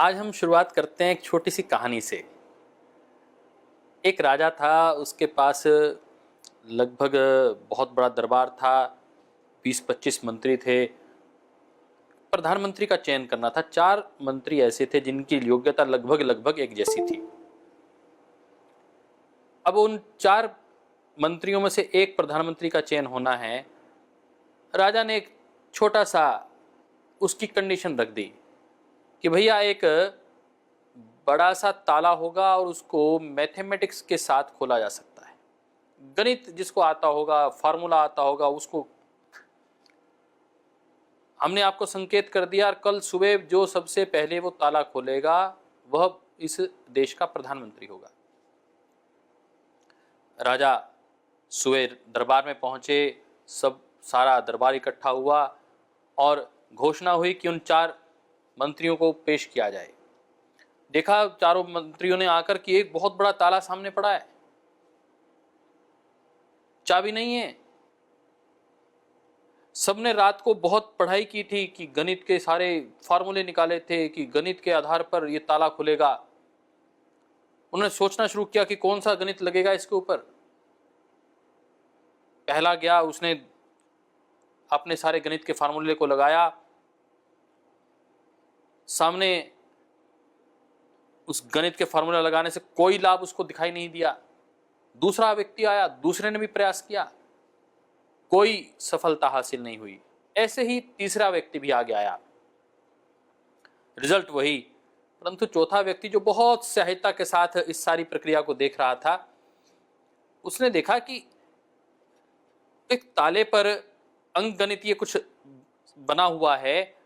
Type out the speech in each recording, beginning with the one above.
आज हम शुरुआत करते हैं एक छोटी सी कहानी से। एक राजा था, उसके पास लगभग बहुत बड़ा दरबार था, 20-25 मंत्री थे। प्रधानमंत्री का चयन करना था। 4 मंत्री ऐसे थे जिनकी योग्यता लगभग लगभग एक जैसी थी। अब उन 4 मंत्रियों में से एक प्रधानमंत्री का चयन होना है। राजा ने एक छोटा सा उसकी कंडीशन रख दी कि भैया एक बड़ा सा ताला होगा और उसको मैथमेटिक्स के साथ खोला जा सकता है। गणित जिसको आता होगा, फार्मूला आता होगा, उसको हमने आपको संकेत कर दिया। और कल सुबह जो सबसे पहले वो ताला खोलेगा वह इस देश का प्रधानमंत्री होगा। राजा सुबह दरबार में पहुंचे, सब सारा दरबार इकट्ठा हुआ और घोषणा हुई कि उन 4 मंत्रियों को पेश किया जाए। देखा चारों मंत्रियों ने आकर कि एक बहुत बड़ा ताला सामने पड़ा है, चाबी नहीं है। सबने रात को बहुत पढ़ाई की थी कि गणित के सारे फार्मूले निकाले थे कि गणित के आधार पर यह ताला खुलेगा। उन्होंने सोचना शुरू किया कि कौन सा गणित लगेगा इसके ऊपर। पहला गया, उसने अपने सारे गणित के फार्मूले को लगाया, सामने उस गणित के फार्मूला लगाने से कोई लाभ उसको दिखाई नहीं दिया। दूसरा व्यक्ति आया, दूसरे ने भी प्रयास किया, कोई सफलता हासिल नहीं हुई। ऐसे ही तीसरा व्यक्ति भी आगे आया, रिजल्ट वही। परंतु चौथा व्यक्ति जो बहुत सहायता के साथ इस सारी प्रक्रिया को देख रहा था, उसने देखा कि एक ताले पर अंकगणितीय कुछ बना हुआ है।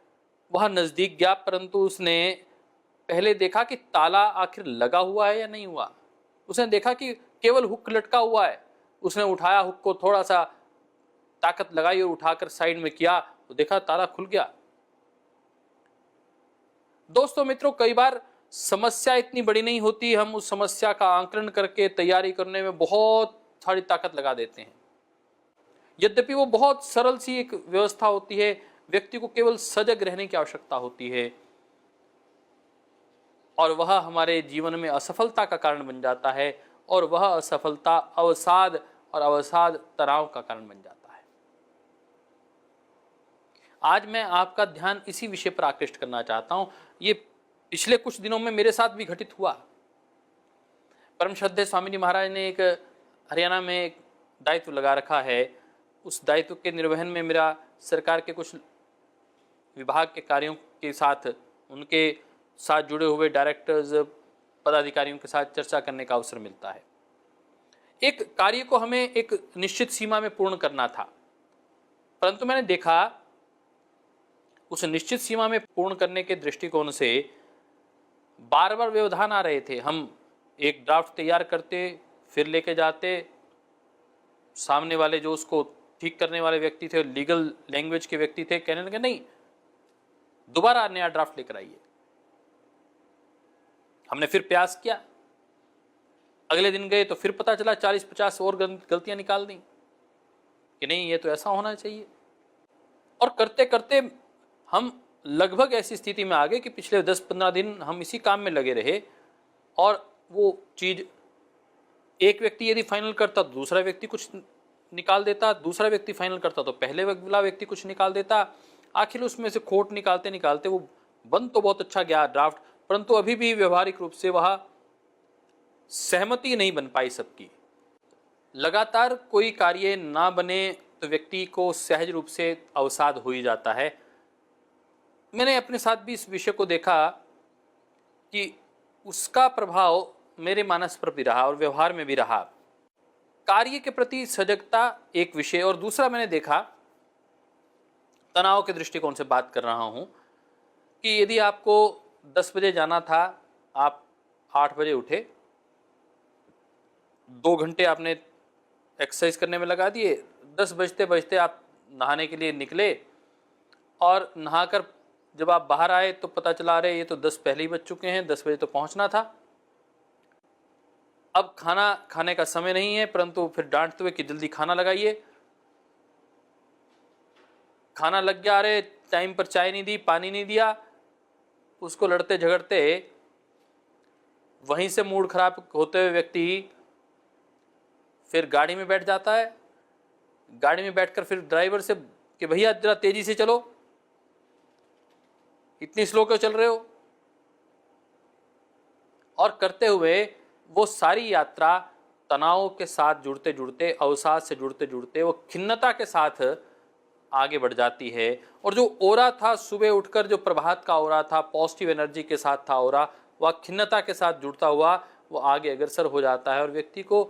वह नजदीक गया, परंतु उसने पहले देखा कि ताला आखिर लगा हुआ है या नहीं हुआ। उसने देखा कि केवल हुक लटका हुआ है। उसने उठाया हुक को, थोड़ा सा ताकत लगाई और उठाकर साइड में किया तो देखा ताला खुल गया। दोस्तों मित्रों, कई बार समस्या इतनी बड़ी नहीं होती, हम उस समस्या का आंकलन करके तैयारी करने में बहुत सारी ताकत लगा देते हैं। यद्यपि वो बहुत सरल सी एक व्यवस्था होती है, व्यक्ति को केवल सजग रहने की आवश्यकता होती है और वह हमारे जीवन में असफलता का कारण बन जाता है, और वह असफलता अवसाद और अवसाद तनाव का कारण बन जाता है। आज मैं आपका ध्यान इसी विषय पर आकृष्ट करना चाहता हूं। ये पिछले कुछ दिनों में मेरे साथ भी घटित हुआ। परम श्रद्धेय स्वामी जी महाराज ने एक हरियाणा में एक दायित्व लगा रखा है। उस दायित्व के निर्वहन में मेरा सरकार के कुछ विभाग के कार्यों के साथ, उनके साथ जुड़े हुए डायरेक्टर्स, पदाधिकारियों के साथ चर्चा करने का अवसर मिलता है। एक कार्य को हमें एक निश्चित सीमा में पूर्ण करना था, परंतु मैंने देखा उस निश्चित सीमा में पूर्ण करने के दृष्टिकोण से बार बार व्यवधान आ रहे थे। हम एक ड्राफ्ट तैयार करते, फिर लेके जाते, सामने वाले जो उसको ठीक करने वाले व्यक्ति थे, लीगल लैंग्वेज के व्यक्ति थे, कहने लगे नहीं, दोबारा नया ड्राफ्ट लेकर आइए। हमने फिर प्रयास किया, अगले दिन गए तो फिर पता चला 40-50 और गलतियां निकाल दी कि नहीं, ये तो ऐसा होना चाहिए। और करते करते हम लगभग ऐसी स्थिति में आ गए कि पिछले 10-15 दिन हम इसी काम में लगे रहे, और वो चीज एक व्यक्ति यदि फाइनल करता तो दूसरा व्यक्ति कुछ निकाल देता, दूसरा व्यक्ति फाइनल करता तो पहले वाला व्यक्ति कुछ निकाल देता। आखिर उसमें से खोट निकालते निकालते वो बन तो बहुत अच्छा गया ड्राफ्ट, परंतु अभी भी व्यवहारिक रूप से वह सहमति नहीं बन पाई सबकी। लगातार कोई कार्य ना बने तो व्यक्ति को सहज रूप से अवसाद हो ही जाता है। मैंने अपने साथ भी इस विषय को देखा कि उसका प्रभाव मेरे मानस पर भी रहा और व्यवहार में भी रहा। कार्य के प्रति सजगता एक विषय, और दूसरा मैंने देखा, तनाव के दृष्टिकोण से बात कर रहा हूं, कि यदि आपको 10 बजे जाना था, आप 8 बजे उठे, 2 घंटे आपने एक्सरसाइज करने में लगा दिए, 10 बजते बजते आप नहाने के लिए निकले, और नहाकर जब आप बाहर आए तो पता चला रहे ये तो 10 पहले ही बज चुके हैं, 10 बजे तो पहुंचना था। अब खाना खाने का समय नहीं है, परंतु फिर डांटते हुए कि जल्दी खाना लगाइए। खाना लग गया, अरे टाइम पर चाय नहीं दी, पानी नहीं दिया, उसको लड़ते झगड़ते वहीं से मूड खराब होते हुए व्यक्ति फिर गाड़ी में बैठ जाता है, गाड़ी में बैठकर फिर ड्राइवर से कि भैया जरा तेजी से चलो, इतनी स्लो क्यों चल रहे हो, और करते हुए वो सारी यात्रा तनाव के साथ जुड़ते जुड़ते, अवसाद से जुड़ते जुड़ते वो खिन्नता के साथ आगे बढ़ जाती है। और जो ओरा था सुबह उठकर, जो प्रभात का ओरा था, पॉजिटिव एनर्जी के साथ था ओरा, वह खिन्नता के साथ जुड़ता हुआ वो आगे अग्रसर हो जाता है। और व्यक्ति को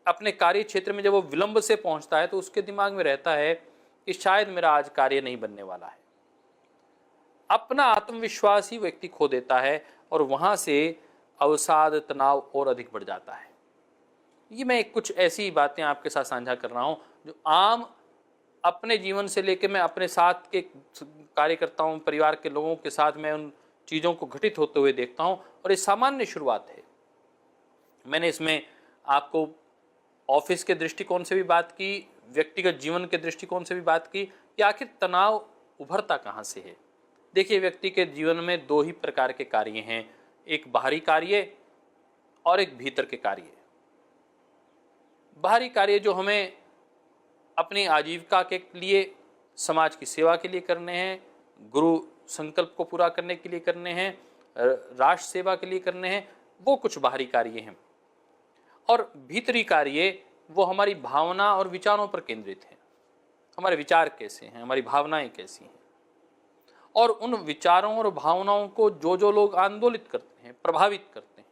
अपने कार्य क्षेत्र में जब वो विलंब से पहुंचता है तो उसके दिमाग में रहता है कि शायद मेरा आज कार्य नहीं बनने वाला है। अपना आत्मविश्वास ही व्यक्ति खो देता है और वहां से अवसाद, तनाव और अधिक बढ़ जाता है। ये मैं कुछ ऐसी बातें आपके साथ साझा कर रहा हूं जो आम अपने जीवन से लेकर मैं अपने साथ के कार्यकर्ताओं, परिवार के लोगों के साथ मैं उन चीज़ों को घटित होते हुए देखता हूं। और ये सामान्य शुरुआत है। मैंने इसमें आपको ऑफिस के दृष्टिकोण से भी बात की, व्यक्तिगत जीवन के दृष्टिकोण से भी बात की कि आखिर तनाव उभरता कहाँ से है। देखिए, व्यक्ति के जीवन में दो ही प्रकार के कार्य हैं, एक बाहरी कार्य और एक भीतर के कार्य। बाहरी कार्य जो हमें अपनी आजीविका के लिए, समाज की सेवा के लिए करने हैं, गुरु संकल्प को पूरा करने के लिए करने हैं, राष्ट्र सेवा के लिए करने हैं, वो कुछ बाहरी कार्य हैं। और भीतरी कार्य वो हमारी भावना और विचारों पर केंद्रित है। हमारे विचार कैसे हैं, हमारी भावनाएं कैसी हैं, और उन विचारों और भावनाओं को जो लोग आंदोलित करते हैं, प्रभावित करते हैं,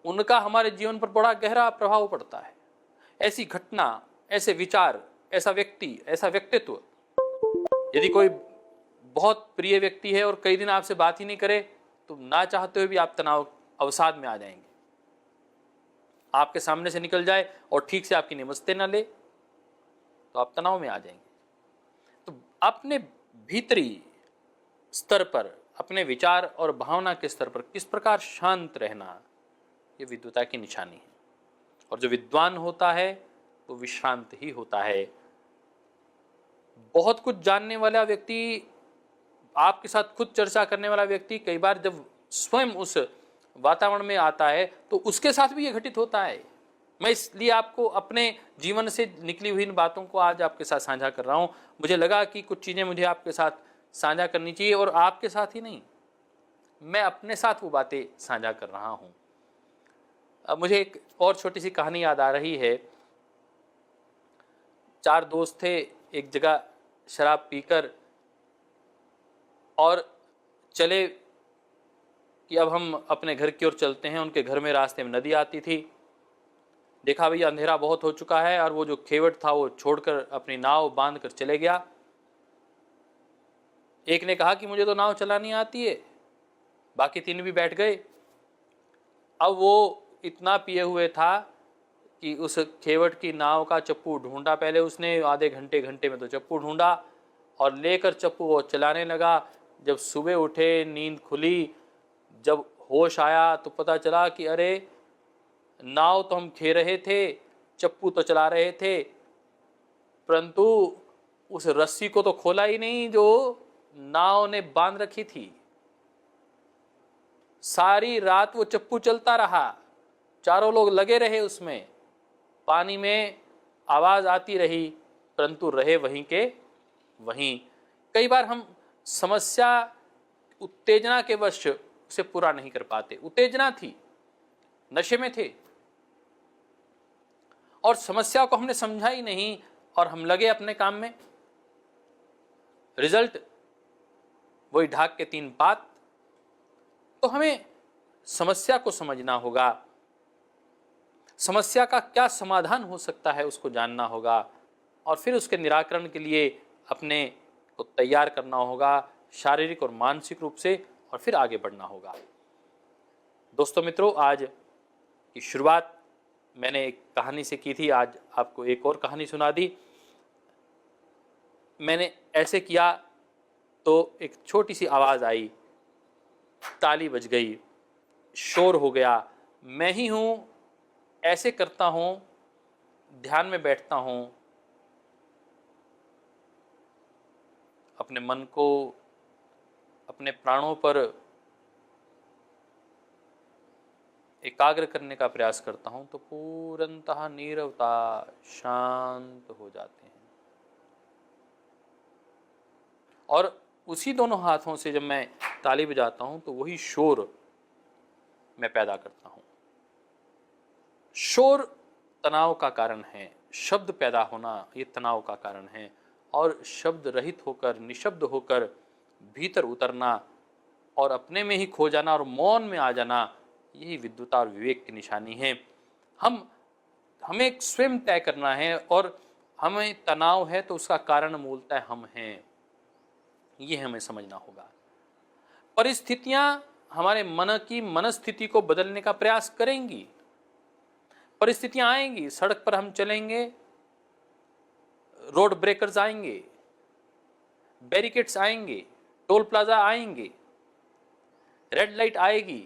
उनका हमारे जीवन पर बड़ा गहरा प्रभाव पड़ता है। ऐसी घटना, ऐसे विचार, ऐसा व्यक्ति, ऐसा व्यक्तित्व, यदि कोई बहुत प्रिय व्यक्ति है और कई दिन आपसे बात ही नहीं करे तो ना चाहते हुए भी आप तनाव, अवसाद में आ जाएंगे। आपके सामने से निकल जाए और ठीक से आपकी नमस्ते ना ले तो आप तनाव में आ जाएंगे। तो अपने भीतरी स्तर पर, अपने विचार और भावना के स्तर पर किस प्रकार शांत रहना, ये विद्वता की निशानी है। और जो विद्वान होता है वो विश्रांत ही होता है। बहुत कुछ जानने वाला व्यक्ति, आपके साथ खुद चर्चा करने वाला व्यक्ति, कई बार जब स्वयं उस वातावरण में आता है तो उसके साथ भी ये घटित होता है। मैं इसलिए आपको अपने जीवन से निकली हुई इन बातों को आज आपके साथ साझा कर रहा हूं। मुझे लगा कि कुछ चीजें मुझे आपके साथ साझा करनी चाहिए, और आपके साथ ही नहीं, मैं अपने साथ वो बातें साझा कर रहा हूं। अब मुझे एक और छोटी सी कहानी याद आ रही है। 4 दोस्त थे, एक जगह शराब पीकर और चले कि अब हम अपने घर की ओर चलते हैं। उनके घर में रास्ते में नदी आती थी। देखा भैया अंधेरा बहुत हो चुका है, और वो जो खेवट था वो छोड़कर अपनी नाव बांध कर चले गया। एक ने कहा कि मुझे तो नाव चलानी आती है, बाकी 3 भी बैठ गए। अब वो इतना पिए हुए था कि उस खेवट की नाव का चप्पू ढूंढा। पहले उसने आधे घंटे में तो चप्पू ढूंढा और लेकर चप्पू वो चलाने लगा। जब सुबह उठे, नींद खुली, जब होश आया तो पता चला कि अरे, नाव तो हम खे रहे थे, चप्पू तो चला रहे थे, परंतु उस रस्सी को तो खोला ही नहीं जो नाव ने बांध रखी थी। सारी रात वो चप्पू चलता रहा, चारों लोग लगे रहे उसमें, पानी में आवाज आती रही, परंतु रहे वहीं के वहीं। कई बार हम समस्या उत्तेजना के वश उसे पूरा नहीं कर पाते। उत्तेजना थी, नशे में थे, और समस्या को हमने समझा ही नहीं और हम लगे अपने काम में। रिजल्ट वही ढाक के 3 बात। तो हमें समस्या को समझना होगा, समस्या का क्या समाधान हो सकता है उसको जानना होगा, और फिर उसके निराकरण के लिए अपने को तैयार करना होगा, शारीरिक और मानसिक रूप से, और फिर आगे बढ़ना होगा। दोस्तों मित्रों, आज की शुरुआत मैंने एक कहानी से की थी, आज आपको एक और कहानी सुना दी। मैंने ऐसे किया तो एक छोटी सी आवाज़ आई, ताली बज गई, शोर हो गया। मैं ही हूँ, ऐसे करता हूँ, ध्यान में बैठता हूँ, अपने मन को, अपने प्राणों पर एकाग्र करने का प्रयास करता हूं तो पूर्णतः नीरवता, शांत हो जाते हैं। और उसी दोनों हाथों से जब मैं ताली बजाता हूं तो वही शोर मैं पैदा करता हूं। शोर तनाव का कारण है, शब्द पैदा होना ये तनाव का कारण है, और शब्द रहित होकर, निशब्द होकर भीतर उतरना और अपने में ही खो जाना और मौन में आ जाना, यही विद्वता और विवेक की निशानी है। हमें स्वयं तय करना है, और हमें तनाव है तो उसका कारण मूलतः हम हैं, ये हमें समझना होगा। परिस्थितियां हमारे मन की मनस्थिति को बदलने का प्रयास करेंगी। परिस्थितियां आएंगी, सड़क पर हम चलेंगे, रोड ब्रेकर्स आएंगे, बैरिकेड्स आएंगे, टोल प्लाजा आएंगे, रेड लाइट आएगी,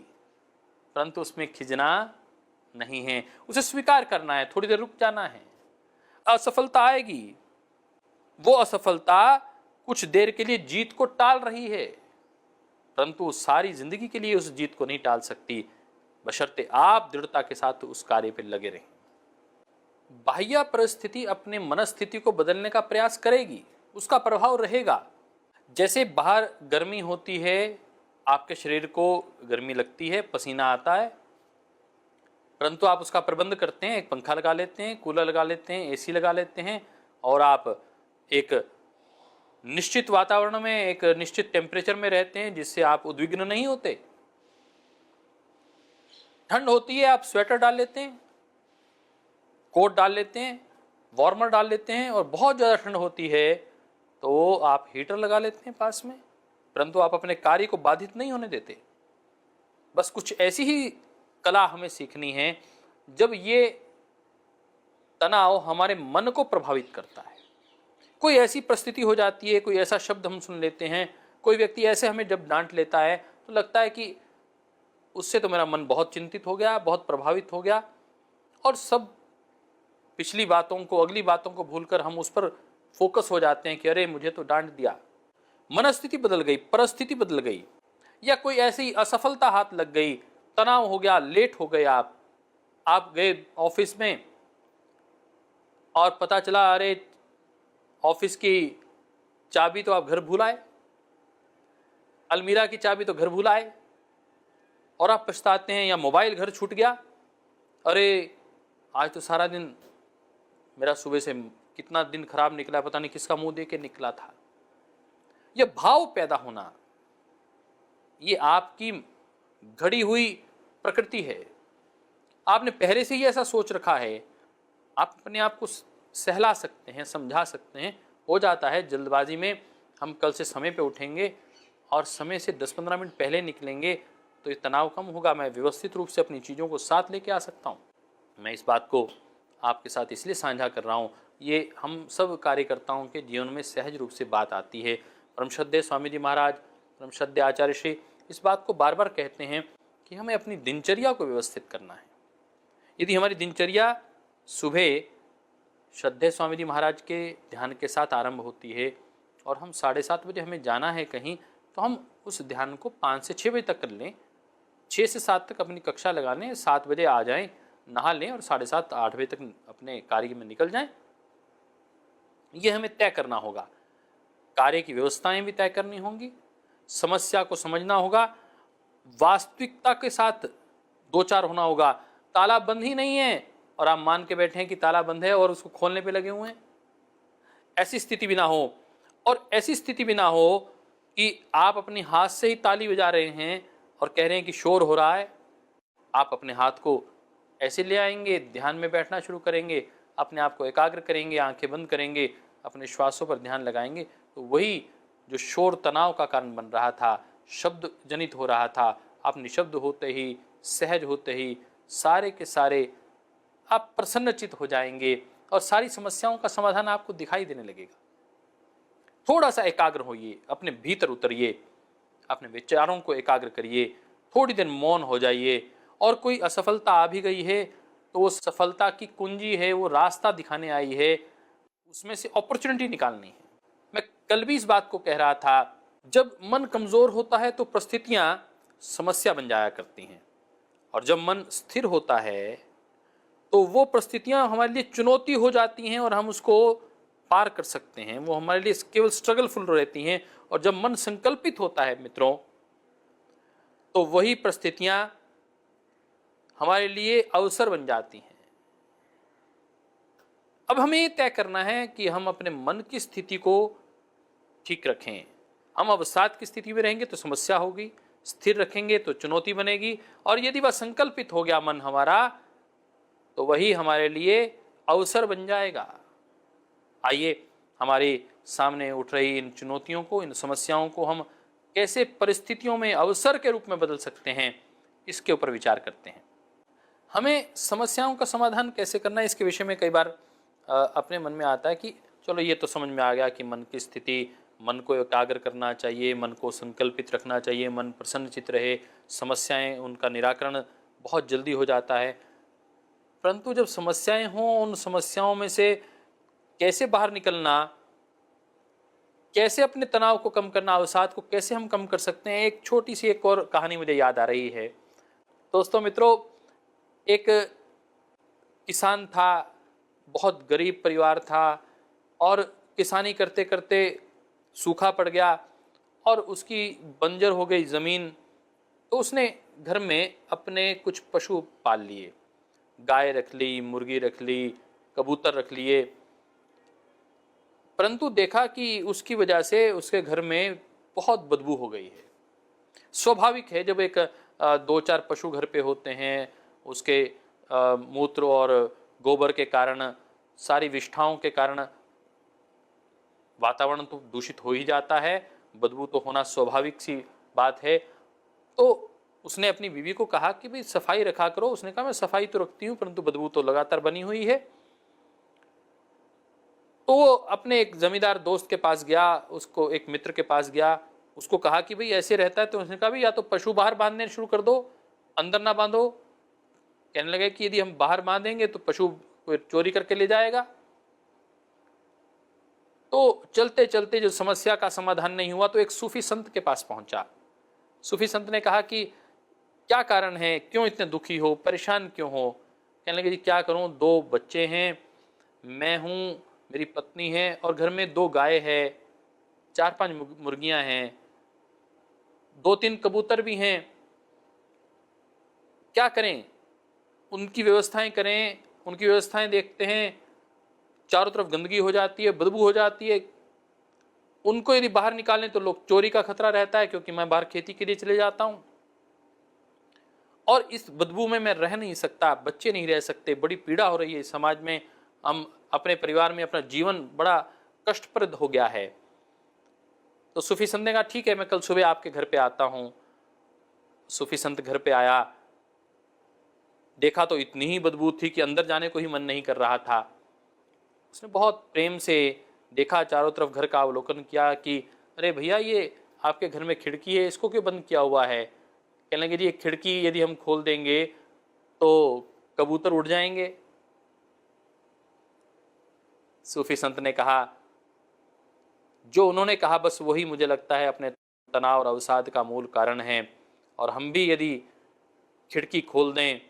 परंतु उसमें खिजना नहीं है, उसे स्वीकार करना है, थोड़ी देर रुक जाना है। असफलता आएगी, वो असफलता कुछ देर के लिए जीत को टाल रही है, परंतु सारी जिंदगी के लिए उस जीत को नहीं टाल सकती, बशर्ते आप दृढ़ता के साथ उस कार्य पर लगे रहें। बाह्य परिस्थिति अपने मनस्थिति को बदलने का प्रयास करेगी, उसका प्रभाव रहेगा। जैसे बाहर गर्मी होती है, आपके शरीर को गर्मी लगती है, पसीना आता है, परंतु आप उसका प्रबंध करते हैं, एक पंखा लगा लेते हैं, कूलर लगा लेते हैं, एसी लगा लेते हैं, और आप एक निश्चित वातावरण में, एक निश्चित टेम्परेचर में रहते हैं, जिससे आप उद्विग्न नहीं होते। ठंड होती है, आप स्वेटर डाल लेते हैं, कोट डाल लेते हैं, वार्मर डाल लेते हैं, और बहुत ज़्यादा ठंड होती है तो आप हीटर लगा लेते हैं पास में, परंतु आप अपने कार्य को बाधित नहीं होने देते। बस कुछ ऐसी ही कला हमें सीखनी है जब ये तनाव हमारे मन को प्रभावित करता है। कोई ऐसी परिस्थिति हो जाती है, कोई ऐसा शब्द हम सुन लेते हैं, कोई व्यक्ति ऐसे हमें जब डांट लेता है तो लगता है कि उससे तो मेरा मन बहुत चिंतित हो गया, बहुत प्रभावित हो गया, और सब पिछली बातों को, अगली बातों को भूलकर हम उस पर फोकस हो जाते हैं कि अरे मुझे तो डांट दिया। मनस्थिति बदल गई, परिस्थिति बदल गई, या कोई ऐसी असफलता हाथ लग गई, तनाव हो गया, लेट हो गए, आप गए ऑफिस में और पता चला अरे ऑफिस की चाबी तो आप घर भूल आए, अलमीरा की चाबी तो घर भूल आए, और आप पछताते हैं। या मोबाइल घर छूट गया, अरे आज तो सारा दिन मेरा सुबह से कितना दिन खराब निकला, पता नहीं किसका मुंह देके निकला था। यह भाव पैदा होना, ये आपकी घड़ी हुई प्रकृति है। आपने पहले से ही ऐसा सोच रखा है, आप अपने आप को सहला सकते हैं, समझा सकते हैं। हो जाता है जल्दबाजी में, हम कल से समय पे उठेंगे और समय से 10-15 मिनट पहले निकलेंगे तो ये तनाव कम होगा, मैं व्यवस्थित रूप से अपनी चीज़ों को साथ लेके आ सकता हूँ। मैं इस बात को आपके साथ इसलिए साझा कर रहा हूँ, ये हम सब कार्यकर्ताओं के जीवन में सहज रूप से बात आती है। परम श्रद्धेय स्वामी जी महाराज, परम श्रद्धेय आचार्य श्री इस बात को बार बार कहते हैं कि हमें अपनी दिनचर्या को व्यवस्थित करना है। यदि हमारी दिनचर्या सुबह श्रद्धेय स्वामी जी महाराज के ध्यान के साथ आरंभ होती है और हम 7:30 बजे हमें जाना है कहीं, तो हम उस ध्यान को 5 से 6 बजे तक कर लें, 6 से 7 तक अपनी कक्षा लगा लें, 7 बजे आ जाएं, नहा लें और 7:30 8 बजे तक अपने कार्य में निकल जाएं। ये हमें तय करना होगा। कार्य की व्यवस्थाएं भी तय करनी होंगी, समस्या को समझना होगा, वास्तविकता के साथ दो चार होना होगा। ताला बंद ही नहीं है और आप मान के बैठे हैं कि ताला बंद है और उसको खोलने पे लगे हुए हैं, ऐसी स्थिति भी ना हो। और ऐसी स्थिति भी ना हो कि आप अपने हाथ से ही ताली बजा रहे हैं और कह रहे हैं कि शोर हो रहा है। आप अपने हाथ को ऐसे ले आएंगे, ध्यान में बैठना शुरू करेंगे, अपने आप को एकाग्र करेंगे, आंखें बंद करेंगे, अपने श्वासों पर ध्यान लगाएंगे, तो वही जो शोर तनाव का कारण बन रहा था, शब्द जनित हो रहा था, आप निशब्द होते ही, सहज होते ही सारे के सारे आप प्रसन्नचित हो जाएंगे और सारी समस्याओं का समाधान आपको दिखाई देने लगेगा। थोड़ा सा एकाग्र होइए, अपने भीतर उतरिए, अपने विचारों को एकाग्र करिए, थोड़ी देर मौन हो जाइए। और कोई असफलता आ भी गई है तो वो सफलता की कुंजी है, वो रास्ता दिखाने आई है, उसमें से अपॉर्चुनिटी निकालनी है। मैं कल भी इस बात को कह रहा था, जब मन कमजोर होता है तो परिस्थितियां समस्या बन जाया करती हैं, और जब मन स्थिर होता है तो वो परिस्थितियां हमारे लिए चुनौती हो जाती हैं और हम उसको पार कर सकते हैं, वो हमारे लिए केवल स्ट्रगलफुल रहती हैं। और जब मन संकल्पित होता है मित्रों, तो वही परिस्थितियां हमारे लिए अवसर बन जाती हैं। अब हमें ये तय करना है कि हम अपने मन की स्थिति को ठीक रखें। हम अवसाद की स्थिति में रहेंगे तो समस्या होगी, स्थिर रखेंगे तो चुनौती बनेगी, और यदि वह संकल्पित हो गया मन हमारा, तो वही हमारे लिए अवसर बन जाएगा। आइए हमारे सामने उठ रही इन चुनौतियों को, इन समस्याओं को हम कैसे परिस्थितियों में अवसर के रूप में बदल सकते हैं, इसके ऊपर विचार करते हैं। हमें समस्याओं का समाधान कैसे करना है, इसके विषय में कई बार अपने मन में आता है कि चलो ये तो समझ में आ गया कि मन की स्थिति, मन को एकाग्र करना चाहिए, मन को संकल्पित रखना चाहिए, मन प्रसन्नचित्त रहे, समस्याएं उनका निराकरण बहुत जल्दी हो जाता है। परंतु जब समस्याएं हों, उन समस्याओं में से कैसे बाहर निकलना, कैसे अपने तनाव को कम करना, अवसाद को कैसे हम कम कर सकते हैं, एक छोटी सी एक और कहानी मुझे याद आ रही है। दोस्तों मित्रों, एक किसान था, बहुत गरीब परिवार था, और किसानी करते करते सूखा पड़ गया और उसकी बंजर हो गई ज़मीन। तो उसने घर में अपने कुछ पशु पाल लिए, गाय रख ली, मुर्गी रख ली, कबूतर रख लिए। परंतु देखा कि उसकी वजह से उसके घर में बहुत बदबू हो गई है। स्वाभाविक है, जब एक 2-4 पशु घर पे होते हैं, उसके मूत्र और गोबर के कारण, सारी विष्ठाओं के कारण वातावरण तो दूषित हो ही जाता है, बदबू तो होना स्वाभाविक सी बात है। तो उसने अपनी बीवी को कहा कि भाई सफाई रखा करो। उसने कहा मैं सफाई तो रखती हूँ, परंतु बदबू तो लगातार बनी हुई है। तो वो अपने एक जमींदार दोस्त के पास गया, उसको एक मित्र के पास गया, उसको कहा कि भाई ऐसे रहता है। तो उसने कहा भाई या तो पशु बाहर बांधने शुरू कर दो, अंदर ना बांधो। कहने लगे कि यदि हम बाहर बांधेंगे तो पशु चोरी करके ले जाएगा। तो चलते चलते जो समस्या का समाधान नहीं हुआ, तो एक सूफी संत के पास पहुंचा। सूफी संत ने कहा कि क्या कारण है, क्यों इतने दुखी हो, परेशान क्यों हो। कहने लगे जी क्या करूं, 2 बच्चे हैं, मैं हूं, मेरी पत्नी है, और घर में 2 गाय है, 4-5 मुर्गियां हैं, 2-3 कबूतर भी हैं। क्या करें, उनकी व्यवस्थाएं करें, उनकी व्यवस्थाएं देखते हैं, चारों तरफ गंदगी हो जाती है, बदबू हो जाती है। उनको यदि बाहर निकालें तो लोग चोरी का खतरा रहता है, क्योंकि मैं बाहर खेती के लिए चले जाता हूं, और इस बदबू में मैं रह नहीं सकता, बच्चे नहीं रह सकते, बड़ी पीड़ा हो रही है समाज में, हम अपने परिवार में, अपना जीवन बड़ा कष्टप्रद हो गया है। तो सूफी संत ने कहा ठीक है, मैं कल सुबह आपके घर पे आता हूं। सूफी संत घर पे आया, देखा तो इतनी ही बदबू थी कि अंदर जाने को ही मन नहीं कर रहा था। उसने बहुत प्रेम से देखा, चारों तरफ घर का अवलोकन किया कि अरे भैया ये आपके घर में खिड़की है, इसको क्यों बंद किया हुआ है। कहने लगे जी ये खिड़की यदि हम खोल देंगे तो कबूतर उड़ जाएंगे। सूफी संत ने कहा जो उन्होंने कहा बस वही मुझे लगता है अपने तनाव और अवसाद का मूल कारण है, और हम भी यदि खिड़की खोल दें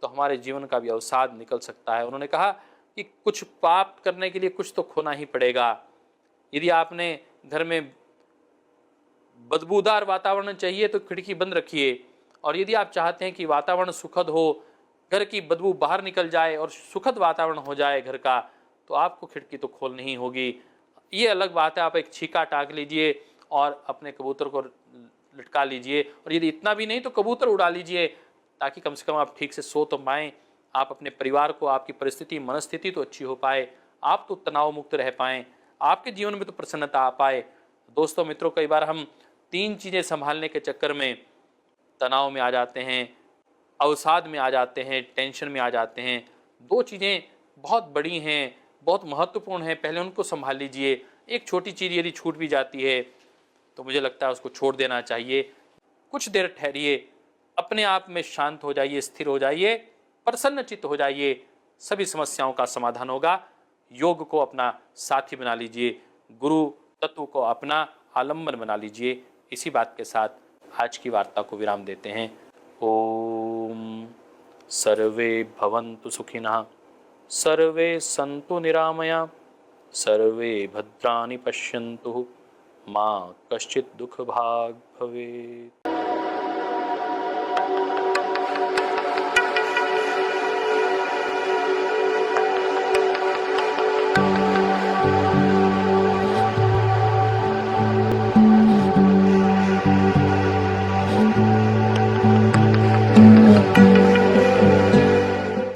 तो हमारे जीवन का भी अवसाद निकल सकता है। उन्होंने कहा कि कुछ पाप करने के लिए कुछ तो खोना ही पड़ेगा। यदि आपने घर में बदबूदार वातावरण चाहिए तो खिड़की बंद रखिए, और यदि आप चाहते हैं कि वातावरण सुखद हो, घर की बदबू बाहर निकल जाए और सुखद वातावरण हो जाए घर का, तो आपको खिड़की तो खोलनी ही होगी। ये अलग बात है, आप एक छीका टाक लीजिए और अपने कबूतर को लटका लीजिए, और यदि इतना भी नहीं तो कबूतर उड़ा लीजिए, ताकि कम से कम आप ठीक से सो तो पाएँ, आप अपने परिवार को, आपकी परिस्थिति मनस्थिति तो अच्छी हो पाए, आप तो तनाव मुक्त रह पाएँ, आपके जीवन में तो प्रसन्नता आ पाए। दोस्तों मित्रों, कई बार हम 3 चीज़ें संभालने के चक्कर में तनाव में आ जाते हैं, अवसाद में आ जाते हैं, टेंशन में आ जाते हैं। 2 चीज़ें बहुत बड़ी हैं, बहुत महत्वपूर्ण हैं, पहले उनको संभाल लीजिए। एक छोटी चीज़ यदि छूट भी जाती है तो मुझे लगता है उसको छोड़ देना चाहिए। कुछ देर ठहरिए, अपने आप में शांत हो जाइए, स्थिर हो जाइए, प्रसन्नचित्त हो जाइए, सभी समस्याओं का समाधान होगा। योग को अपना साथी बना लीजिए, गुरु तत्व को अपना आलम्बन बना लीजिए। इसी बात के साथ आज की वार्ता को विराम देते हैं। ओम सर्वे भवन्तु सुखिनः, सर्वे सन्तु निरामया, सर्वे भद्राणि पश्यन्तु, माँ कश्चित् दुःखभाग् भवेत्।